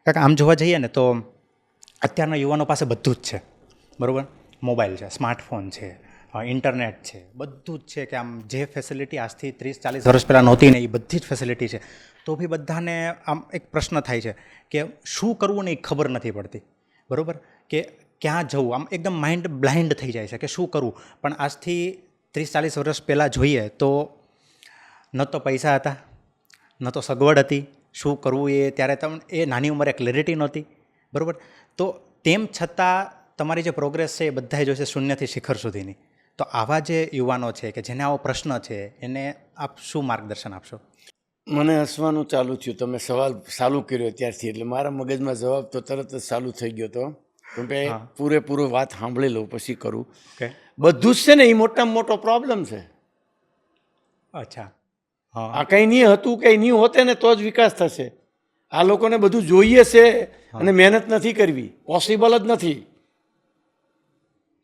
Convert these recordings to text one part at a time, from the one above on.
કારણ કે આમ જોવા જઈએ ને તો અત્યારના યુવાનો પાસે બધું જ છે, બરાબર. મોબાઈલ છે, સ્માર્ટફોન છે, ઇન્ટરનેટ છે, બધું જ છે કે આમ જે ફેસિલિટી આજથી 30-40 વર્ષ પહેલાં નહોતી ને એ બધી જ ફેસિલિટી છે. તો બી બધાને આમ એક પ્રશ્ન થાય છે કે શું કરવું ને એ ખબર નથી પડતી, બરાબર. કે ક્યાં જવું, આમ એકદમ માઇન્ડ બ્લાઇન્ડ થઈ જાય છે કે શું કરવું. પણ આજથી 30-40 વર્ષ પહેલાં જોઈએ તો ન તો પૈસા હતા, ન તો સગવડ હતી, શું કરવું એ ત્યારે તમને એ નાની ઉંમરે ક્લેરિટી નહોતી, બરાબર. તો તેમ છતાં તમારી જે પ્રોગ્રેસ છે એ બધાએ જોઈશે શૂન્યથી શિખર સુધીની. તો આવા જે યુવાનો છે કે જેને આવો પ્રશ્ન છે એને આપ શું માર્ગદર્શન આપશો? મને હસવાનું ચાલુ થયું, તમે સવાલ ચાલુ કર્યો ત્યારથી, એટલે મારા મગજમાં જવાબ તો તરત જ ચાલુ થઈ ગયો હતો. કે પૂરેપૂરો વાત સાંભળી લઉં પછી કરું. બધું જ છે ને એ મોટામાં મોટો પ્રોબ્લેમ છે. અચ્છા. આ કંઈ નહીં હતું, કંઈ નહીં હોતે ને તો જ વિકાસ થશે. આ લોકોને બધું જોઈએ છે અને મહેનત નથી કરવી, પોસિબલ જ નથી.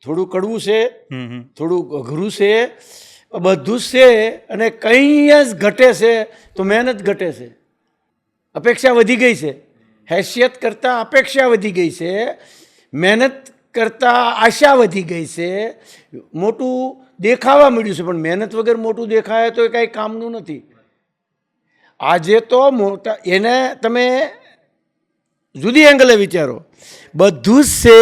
થોડું કડવું છે, થોડું અઘરું છે, બધું જ છે અને કંઈ જ ઘટે છે તો મહેનત ઘટે છે. અપેક્ષા વધી ગઈ છે, હેસિયત કરતાં અપેક્ષા વધી ગઈ છે, મહેનત કરતાં આશા વધી ગઈ છે, મોટું દેખાવા મળ્યું છે. પણ મહેનત વગર મોટું દેખાય તો એ કાંઈ કામનું નથી. આજે તો મોટા એને તમે જુદી એંગલે વિચારો, બધું જ છે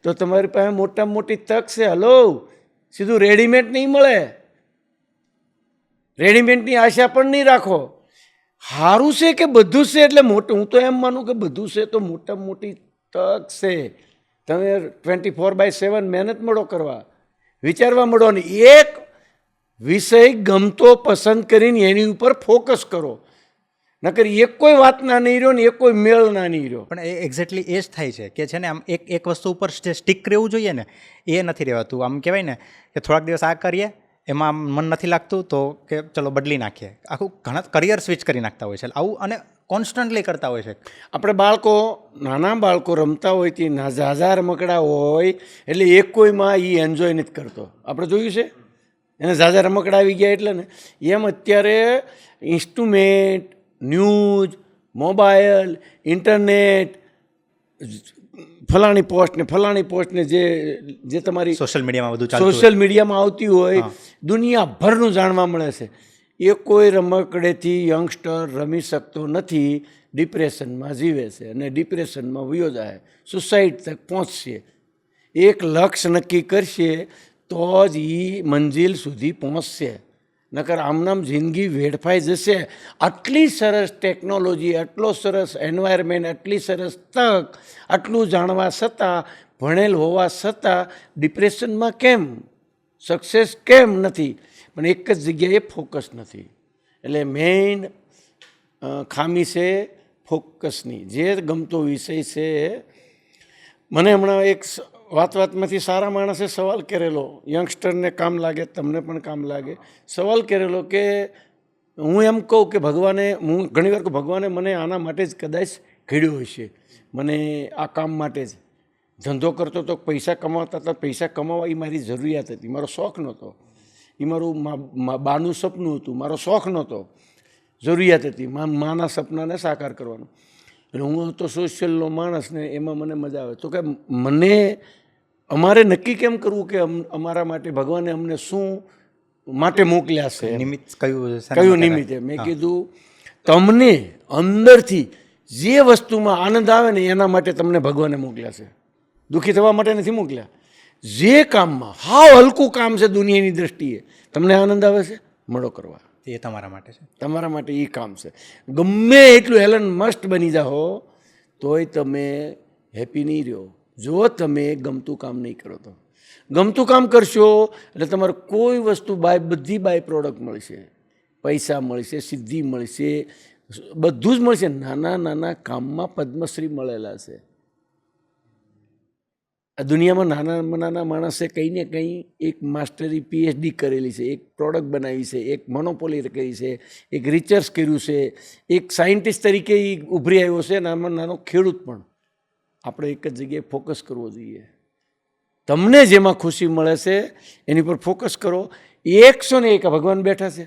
તો તમારી પાસે મોટામાં મોટી તક છે. હલો, સીધું રેડીમેડ નહીં મળે, રેડીમેડની આશા પણ નહીં રાખો. સારું છે કે બધું છે એટલે મોટું, હું તો એમ માનું કે બધું છે તો મોટામાં મોટી તક છે. તમે 24/7 મહેનત મળો કરવા, વિચારવા મળો ને એક વિષય ગમતો પસંદ કરીને એની ઉપર ફોકસ કરો. નકર એક કોઈ વાત ના નહીં રહ્યો ને એક કોઈ મેળ ના નહીં રહ્યો. પણ એ એક્ઝેક્ટલી એ જ થાય છે કે છે ને આમ એક વસ્તુ ઉપર જે સ્ટીક રહેવું જોઈએ ને એ નથી રહેવાતું. આમ કહેવાય ને કે થોડાક દિવસ આ કરીએ, એમાં મન નથી લાગતું તો કે ચલો બદલી નાખીએ. આખું ઘણા કરિયર સ્વિચ કરી નાખતા હોય છે આવું, અને કોન્સ્ટન્ટલી કરતા હોય છે. આપણે બાળકો, નાના બાળકો રમતા હોય તે ઝાઝા રમકડા હોય એટલે એક કોઈમાં એ એન્જોય નથી કરતો. આપણે જોયું છે એને ઝાઝા રમકડા આવી ગયા એટલે ને એમ અત્યારે ઇન્સ્ટ્રુમેન્ટ, ન્યૂઝ, મોબાઈલ, ઇન્ટરનેટ, ફલાણી પોસ્ટ ને જે તમારી સોશિયલ મીડિયામાં બધું સોશિયલ મીડિયામાં આવતી હોય, દુનિયાભરનું જાણવા મળે છે. એ કોઈ રમકડેથી યંગસ્ટર રમી શકતો નથી, ડિપ્રેશનમાં જીવે છે અને ડિપ્રેશનમાં વયો જાય, સુસાઇડ તક પહોંચશે. એક લક્ષ્ય નક્કી કરશે તો જ એ મંજિલ સુધી પહોંચશે. નકર આમનામ જિંદગી વેડફાઈ જશે. આટલી સરસ ટેકનોલોજી, આટલો સરસ એન્વાયરમેન્ટ, આટલી સરસ તક, આટલું જાણવા છતાં, ભણેલ હોવા છતાં ડિપ્રેશનમાં કેમ, સક્સેસ કેમ નથી? પણ એક જ જગ્યાએ ફોકસ નથી. એટલે મેઇન ખામી છે ફોકસની. જે ગમતો વિષય છે, મને હમણાં એક વાતમાંથી સારા માણસે સવાલ કરેલો, યંગસ્ટરને કામ લાગે, તમને પણ કામ લાગે. સવાલ કરેલો કે હું એમ કહું કે ભગવાને, હું ઘણી વાર ભગવાને મને આના માટે જ કદાચ ઘડ્યો હશે, મને આ કામ માટે જ. ધંધો કરતો તો પૈસા કમાતા હતા, પૈસા કમાવા એ મારી જરૂરિયાત હતી, મારો શોખ નહોતો. એ મારું બાનું સપનું હતું, મારો શોખ નહોતો, જરૂરિયાત હતી માના સપનાને સાકાર કરવાનું. એટલે હું તો સોશિયલનો માણસ ને એમાં મને મજા આવે. તો કે મને અમારે નક્કી કેમ કરવું કે અમારા માટે ભગવાને અમને શું માટે મોકલ્યા છે, નિમિત્ત કયું નિમિત્તે? મેં કીધું તમને અંદરથી જે વસ્તુમાં આનંદ આવે ને એના માટે તમને ભગવાને મોકલ્યા છે, દુઃખી થવા માટે નથી મોકલ્યા. જે કામમાં હાવ હલકું કામ છે દુનિયાની દ્રષ્ટિએ, તમને આનંદ આવે છે, મળો કરવા. એ તમારા માટે છે, તમારા માટે એ કામ છે. ગમે એટલું એલન મસ્ટ બની જાઓ તોય તમે હેપી નહીં રહ્યો જો તમે ગમતું કામ નહીં કરો. તો ગમતું કામ કરશો એટલે તમારે કોઈ વસ્તુ બધી બાય પ્રોડક્ટ મળશે, પૈસા મળશે, સિદ્ધિ મળશે, બધું જ મળશે. નાના નાના કામમાં પદ્મશ્રી મળેલા છે. આ દુનિયામાં નાના નાના માણસે કંઈ ને કંઈ એક માસ્ટરી PhD કરેલી છે, એક પ્રોડક્ટ બનાવી છે, એક મોનોપોલી કરી છે, એક રિસર્ચ કર્યું છે, એક સાયન્ટિસ્ટ તરીકે એ ઉભરી આવ્યો છે. નાનો નાનો ખેડૂત પણ. આપણે એક જ જગ્યાએ ફોકસ કરવો જોઈએ. તમને જેમાં ખુશી મળે છે એની પર ફોકસ કરો. 101 ભગવાન બેઠા છે,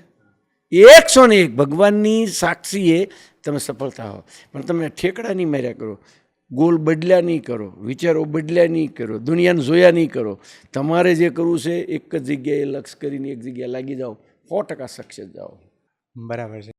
101 ભગવાનની સાક્ષીએ તમે સફળતા હો, પણ તમે ઠેકડા નહીં માર્યા કરો, ગોલ બદલ્યા નહીં કરો, વિચારો બદલ્યા નહીં કરો, દુનિયાને જોયા નહીં કરો. તમારે જે કરવું છે એક જ જગ્યાએ લક્ષ કરીને એક જગ્યાએ લાગી જાઓ, 100% સક્સેસ જાઓ. બરાબર છે.